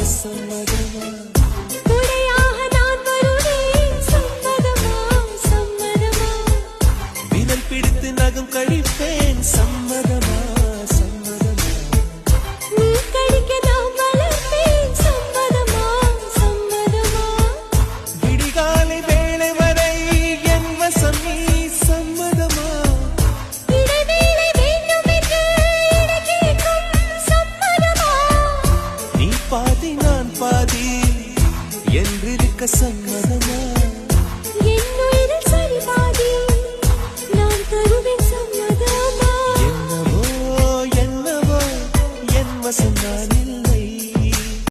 சம்மதமா உடையாக நான் வருவேன் சம்மதமா சம்மதமா விரல் பிடித்து நகம் கழிப்பேன் சம்மதமா சம்மதமா நீ கடிக்க நான் வளர்ப்பேன் சம்மதமா சம்மதமா விடிகாலை வேளை வரை என் வசம் நீ சம்மதமா இடைவேளை வேண்டும் என்று இடக்கேட்கும் சம்மதமா நீ பாதி நான் பாதி என்றிருக்க சம்மதமா